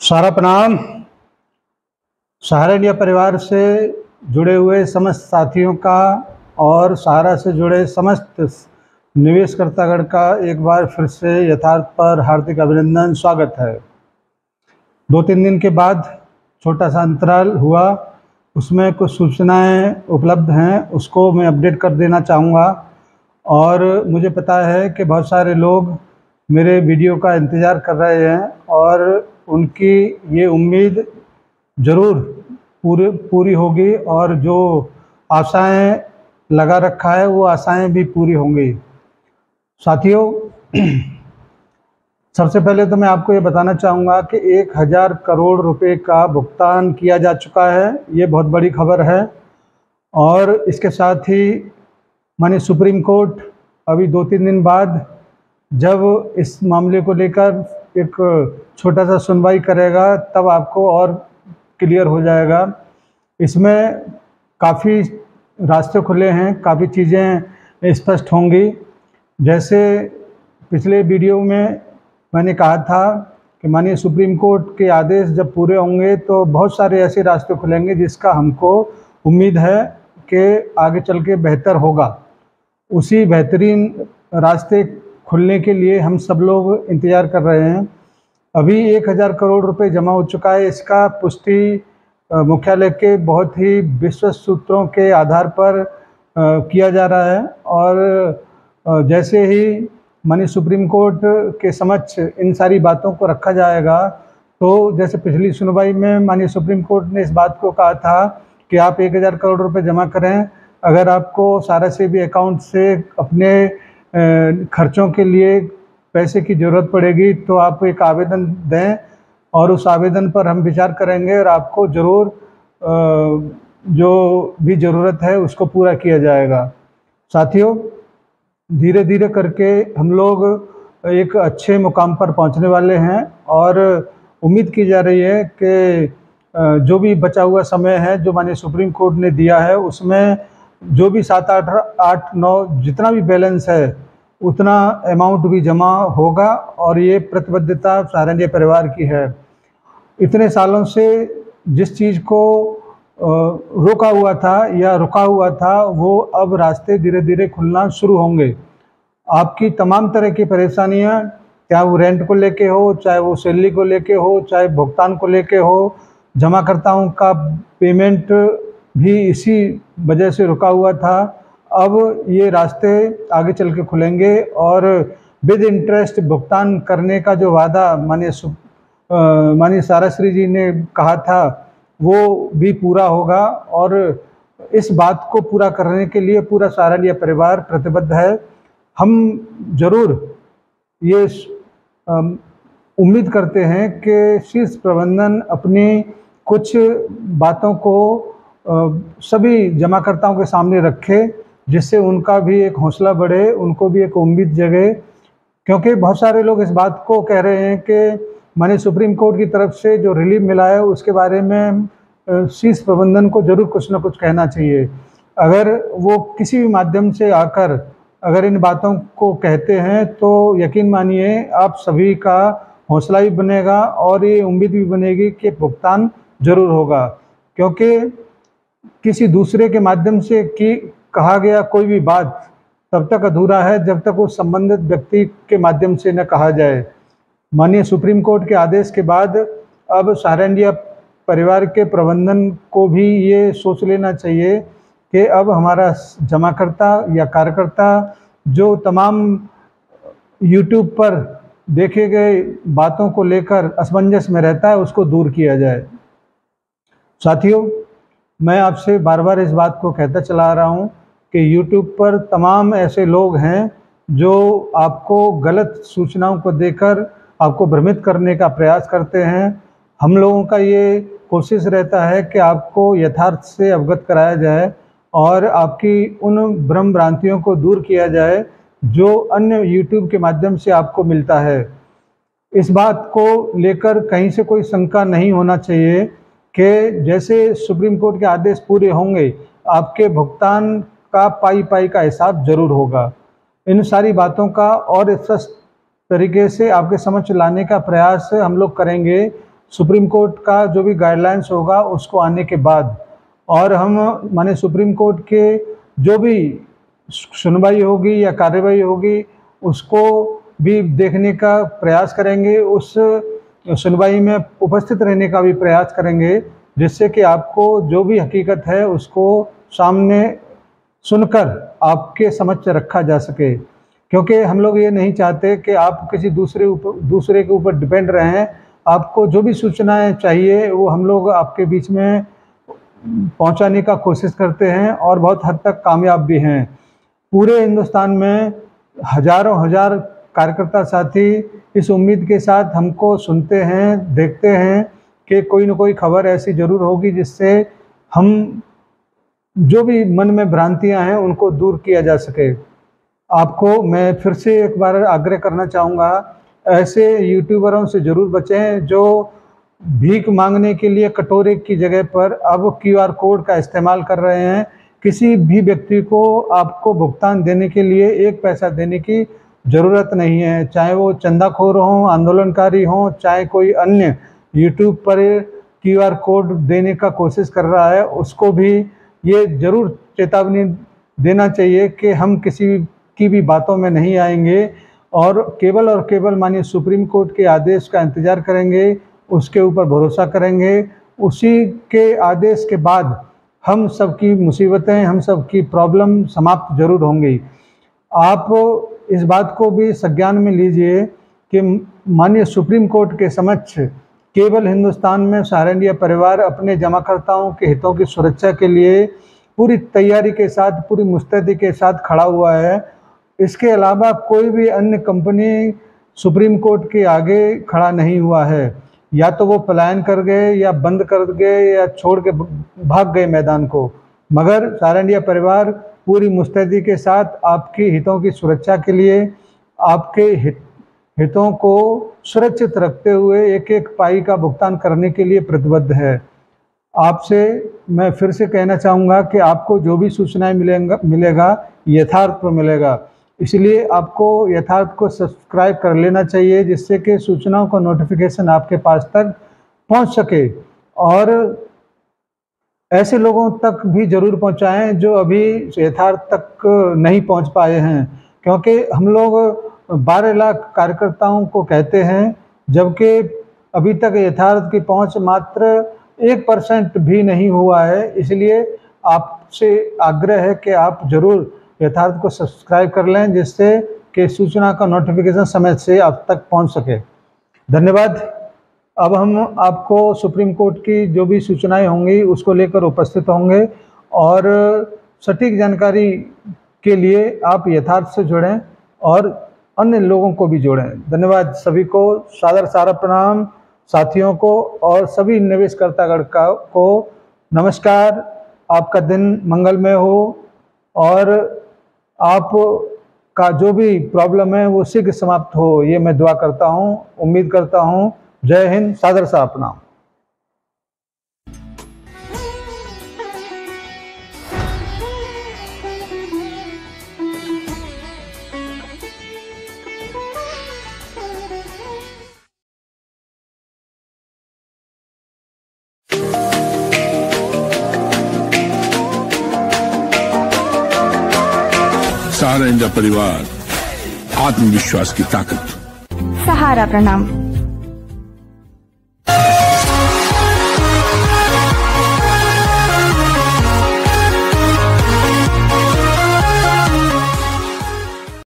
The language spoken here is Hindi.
सारा प्रणाम। सहारा इंडिया परिवार से जुड़े हुए समस्त साथियों का और सहारा से जुड़े समस्त निवेशकर्तागण का एक बार फिर से यथार्थ पर हार्दिक अभिनंदन, स्वागत है। 2-3 दिन के बाद छोटा सा अंतराल हुआ, उसमें कुछ सूचनाएं उपलब्ध हैं, उसको मैं अपडेट कर देना चाहूँगा। और मुझे पता है कि बहुत सारे लोग मेरे वीडियो का इंतज़ार कर रहे हैं और उनकी ये उम्मीद ज़रूर पूरी होगी और जो आशाएं लगा रखा है वो आशाएं भी पूरी होंगी। साथियों, सबसे पहले तो मैं आपको ये बताना चाहूँगा कि 1000 करोड़ रुपए का भुगतान किया जा चुका है। ये बहुत बड़ी खबर है। और इसके साथ ही माननीय सुप्रीम कोर्ट अभी 2-3 दिन बाद जब इस मामले को लेकर एक छोटा सा सुनवाई करेगा तब आपको और क्लियर हो जाएगा। इसमें काफ़ी रास्ते खुले हैं, काफ़ी चीज़ें स्पष्ट होंगी। जैसे पिछले वीडियो में मैंने कहा था कि माननीय सुप्रीम कोर्ट के आदेश जब पूरे होंगे तो बहुत सारे ऐसे रास्ते खुलेंगे जिसका हमको उम्मीद है कि आगे चल के बेहतर होगा। उसी बेहतरीन रास्ते खुलने के लिए हम सब लोग इंतज़ार कर रहे हैं। अभी 1000 करोड़ रुपए जमा हो चुका है। इसका पुष्टि मुख्यालय के बहुत ही विश्वस्त सूत्रों के आधार पर किया जा रहा है। और जैसे ही माननीय सुप्रीम कोर्ट के समक्ष इन सारी बातों को रखा जाएगा तो जैसे पिछली सुनवाई में माननीय सुप्रीम कोर्ट ने इस बात को कहा था कि आप 1000 करोड़ रुपए जमा करें, अगर आपको सारा से भी अकाउंट से अपने खर्चों के लिए पैसे की ज़रूरत पड़ेगी तो आप एक आवेदन दें और उस आवेदन पर हम विचार करेंगे और आपको ज़रूर जो भी ज़रूरत है उसको पूरा किया जाएगा। साथियों, धीरे धीरे करके हम लोग एक अच्छे मुकाम पर पहुंचने वाले हैं और उम्मीद की जा रही है कि जो भी बचा हुआ समय है जो माननीय सुप्रीम कोर्ट ने दिया है उसमें जो भी 7, 8, 9 जितना भी बैलेंस है उतना अमाउंट भी जमा होगा। और ये प्रतिबद्धता सहारा इंडिया परिवार की है। इतने सालों से जिस चीज़ को रोका हुआ था या रुका हुआ था वो अब रास्ते धीरे धीरे खुलना शुरू होंगे। आपकी तमाम तरह की परेशानियां, चाहे वो रेंट को लेके हो, चाहे वो सैलरी को लेके हो, चाहे भुगतान को लेके हो, जमाकर्ताओं का पेमेंट भी इसी वजह से रुका हुआ था। अब ये रास्ते आगे चल के खुलेंगे और विद इंटरेस्ट भुगतान करने का जो वादा माननीय साराश्री जी ने कहा था वो भी पूरा होगा। और इस बात को पूरा करने के लिए पूरा सहारा इंडिया परिवार प्रतिबद्ध है। हम जरूर ये उम्मीद करते हैं कि शीर्ष प्रबंधन अपनी कुछ बातों को सभी जमाकर्ताओं के सामने रखे जिससे उनका भी एक हौसला बढ़े, उनको भी एक उम्मीद जगे। क्योंकि बहुत सारे लोग इस बात को कह रहे हैं कि माननीय सुप्रीम कोर्ट की तरफ से जो रिलीफ मिला है उसके बारे में शीर्ष प्रबंधन को जरूर कुछ ना कुछ कहना चाहिए। अगर वो किसी भी माध्यम से आकर अगर इन बातों को कहते हैं तो यकीन मानिए आप सभी का हौसला भी बनेगा और ये उम्मीद भी बनेगी कि भुगतान जरूर होगा। क्योंकि किसी दूसरे के माध्यम से कहा गया कोई भी बात तब तक अधूरा है जब तक उस संबंधित व्यक्ति के माध्यम से न कहा जाए। माननीय सुप्रीम कोर्ट के आदेश के बाद अब सहारा इंडिया परिवार के प्रबंधन को भी ये सोच लेना चाहिए कि अब हमारा जमाकर्ता या कार्यकर्ता जो तमाम YouTube पर देखे गए बातों को लेकर असमंजस में रहता है उसको दूर किया जाए। साथियों, मैं आपसे बार बार इस बात को कहता चला रहा हूँ कि YouTube पर तमाम ऐसे लोग हैं जो आपको गलत सूचनाओं को देकर आपको भ्रमित करने का प्रयास करते हैं। हम लोगों का ये कोशिश रहता है कि आपको यथार्थ से अवगत कराया जाए और आपकी उन भ्रम भ्रांतियों को दूर किया जाए जो अन्य YouTube के माध्यम से आपको मिलता है। इस बात को लेकर कहीं से कोई शंका नहीं होना चाहिए कि जैसे सुप्रीम कोर्ट के आदेश पूरे होंगे आपके भुगतान का पाई का हिसाब जरूर होगा। इन सारी बातों का और स्पष्ट तरीके से आपके समक्ष लाने का प्रयास हम लोग करेंगे सुप्रीम कोर्ट का जो भी गाइडलाइंस होगा उसको आने के बाद, और हम माने सुप्रीम कोर्ट के जो भी सुनवाई होगी या कार्रवाई होगी उसको भी देखने का प्रयास करेंगे, उस सुनवाई में उपस्थित रहने का भी प्रयास करेंगे, जिससे कि आपको जो भी हकीकत है उसको सामने सुनकर आपके समक्ष रखा जा सके। क्योंकि हम लोग ये नहीं चाहते कि आप किसी दूसरे के ऊपर डिपेंड रहें। आपको जो भी सूचनाएं चाहिए वो हम लोग आपके बीच में पहुंचाने का कोशिश करते हैं और बहुत हद तक कामयाब भी हैं। पूरे हिंदुस्तान में हजारों हजार कार्यकर्ता साथी इस उम्मीद के साथ हमको सुनते हैं, देखते हैं कि कोई न कोई खबर ऐसी ज़रूर होगी जिससे हम जो भी मन में भ्रांतियां हैं उनको दूर किया जा सके। आपको मैं फिर से एक बार आग्रह करना चाहूँगा, ऐसे यूट्यूबरों से ज़रूर बचें जो भीख मांगने के लिए कटोरे की जगह पर अब QR कोड का इस्तेमाल कर रहे हैं। किसी भी व्यक्ति को आपको भुगतान देने के लिए 1 पैसा देने की ज़रूरत नहीं है, चाहे वो चंदाखोर हों, आंदोलनकारी हों, चाहे कोई अन्य यूट्यूब पर QR कोड देने का कोशिश कर रहा है, उसको भी ये ज़रूर चेतावनी देना चाहिए कि हम किसी की भी बातों में नहीं आएंगे और केवल माननीय सुप्रीम कोर्ट के आदेश का इंतज़ार करेंगे, उसके ऊपर भरोसा करेंगे। उसी के आदेश के बाद हम सब की मुसीबतें, हम सब की प्रॉब्लम समाप्त जरूर होंगी। आप इस बात को भी संज्ञान में लीजिए कि माननीय सुप्रीम कोर्ट के समक्ष केवल हिंदुस्तान में सहारा इंडिया परिवार अपने जमाकर्ताओं के हितों की सुरक्षा के लिए पूरी तैयारी के साथ, पूरी मुस्तैदी के साथ खड़ा हुआ है। इसके अलावा कोई भी अन्य कंपनी सुप्रीम कोर्ट के आगे खड़ा नहीं हुआ है। या तो वो पलायन कर गए या बंद कर गए या छोड़ के भाग गए मैदान को, मगर सहारा इंडिया परिवार पूरी मुस्तैदी के साथ आपके हितों की सुरक्षा के लिए, आपके हितों को सुरक्षित रखते हुए एक एक पाई का भुगतान करने के लिए प्रतिबद्ध है। आपसे मैं फिर से कहना चाहूँगा कि आपको जो भी सूचनाएं मिलेगा यथार्थ पर मिलेगा, इसलिए आपको यथार्थ को सब्सक्राइब कर लेना चाहिए, जिससे कि सूचनाओं का नोटिफिकेशन आपके पास तक पहुंच सके। और ऐसे लोगों तक भी ज़रूर पहुंचाएं जो अभी यथार्थ तक नहीं पहुंच पाए हैं, क्योंकि हम लोग 12 लाख कार्यकर्ताओं को कहते हैं, जबकि अभी तक यथार्थ की पहुंच मात्र 1% भी नहीं हुआ है। इसलिए आपसे आग्रह है कि आप ज़रूर यथार्थ को सब्सक्राइब कर लें, जिससे कि सूचना का नोटिफिकेशन समय से आप तक पहुंच सके। धन्यवाद। अब हम आपको सुप्रीम कोर्ट की जो भी सूचनाएं होंगी उसको लेकर उपस्थित होंगे और सटीक जानकारी के लिए आप यथार्थ से जुड़ें और अन्य लोगों को भी जोड़ें। धन्यवाद। सभी को सादर प्रणाम, साथियों को और सभी निवेशकर्तागण को नमस्कार। आपका दिन मंगलमय हो और आप का जो भी प्रॉब्लम है वो शीघ्र समाप्त हो, ये मैं दुआ करता हूँ, उम्मीद करता हूँ। जय हिंद, सादर प्रणाम। सहारा इंडिया परिवार, आत्मविश्वास की ताकत। सहारा प्रणाम।